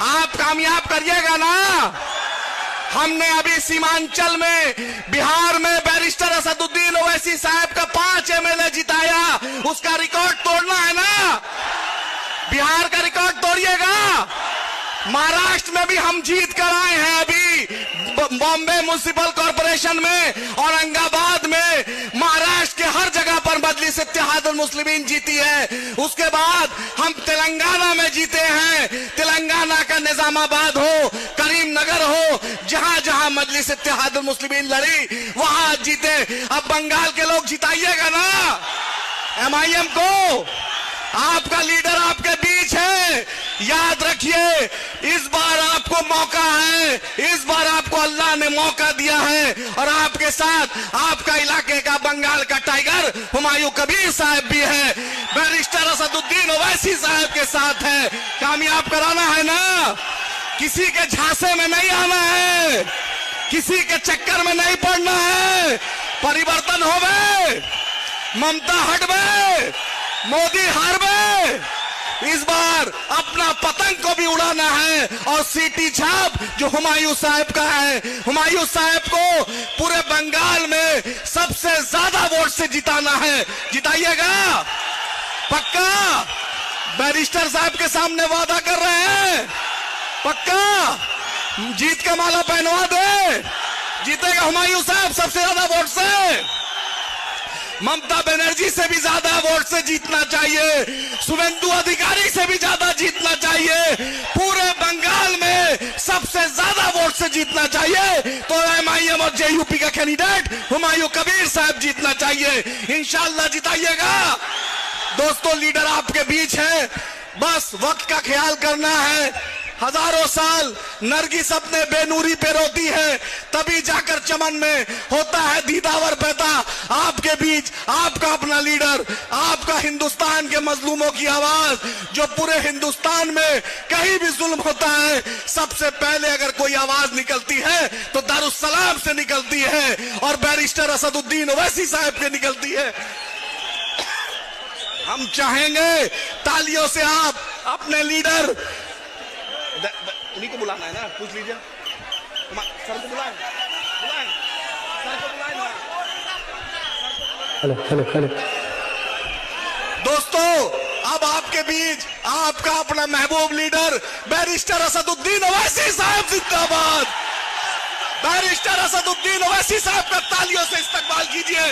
आप कामयाब करिएगा ना। हमने अभी सीमांचल में, बिहार में बैरिस्टर असदुद्दीन ओवैसी साहब का 5 एमएलए जिताया, उसका रिकॉर्ड तोड़ना है ना। बिहार का रिकॉर्ड तोड़िएगा। महाराष्ट्र में भी हम जीत कर आए हैं, अभी बॉम्बे म्युनिसिपल कॉर्पोरेशन में, औरंगाबाद में, महाराष्ट्र के हर जगह पर मजलिस इत्तेहादुल मुस्लिमीन जीती है। उसके बाद हम तेलंगाना में जीते हैं। तेलंगाना का निजामाबाद हो, करीमनगर हो, जहां जहां मजलिस इत्तेहादुल मुस्लिमीन लड़ी वहां जीते। अब बंगाल के लोग जिताइएगा ना एमआईएम को। आपका लीडर आपके बीच है, याद रखिए। इस बार आपको मौका है, इस बार आपको अल्लाह ने मौका दिया है, और आपके साथ आपका इलाके का बंगाल का टाइगर हुमायूं कबीर साहब भी है, बैरिस्टर असदुद्दीन ओवैसी साहब के साथ है। कामयाब कराना है ना। किसी के झांसे में नहीं आना है, किसी के चक्कर में नहीं पड़ना है। परिवर्तन हो गए, ममता हट गए, मोदी हार गए। इस बार अपना पतंग को भी उड़ाना है, और सीटी छाप जो हुमायूं साहब का है, हुमायूं साहब को पूरे बंगाल में सबसे ज्यादा वोट से जिताना है। जिताइएगा पक्का। बैरिस्टर साहब के सामने वादा कर रहे हैं, पक्का जीत का माला पहनवा दे। जीतेगा हुमायूं साहब सबसे ज्यादा वोट से। ममता बनर्जी से भी ज्यादा वोट से जीतना चाहिए, शुभेंदु अधिकारी से भी ज्यादा जीतना चाहिए, पूरे बंगाल में सबसे ज्यादा वोट से जीतना चाहिए। तो एमआईएम और जेयूपी का कैंडिडेट हुमायूं कबीर साहब जीतना चाहिए। इंशाल्लाह जिताइएगा। दोस्तों, लीडर आपके बीच है, बस वक्त का ख्याल करना है। हजारों साल नरगिस अपने बेनूरी पे रोती है, तभी जाकर चमन में होता है दीदावर पैदा। आपके बीच आपका अपना लीडर, आपका हिंदुस्तान के मजलूमों की आवाज, जो पूरे हिंदुस्तान में कहीं भी जुल्म होता है, सबसे पहले अगर कोई आवाज निकलती है तो दारुस्सलाम से निकलती है, और बैरिस्टर असदुद्दीन ओवैसी साहब के निकलती है। हम चाहेंगे तालियों से आप अपने लीडर, उन्हीं को बुलाना है ना, पूछ लीजिए सर को बुलाएं, सर को बुलाएं ना। हेलो। दोस्तों, अब आपके बीच आपका अपना महबूब लीडर बैरिस्टर असदुद्दीन ओवैसी साहब जिंदाबाद। बैरिस्टर असदुद्दीन ओवैसी साहब का तालियों से इस्तकबाल कीजिए।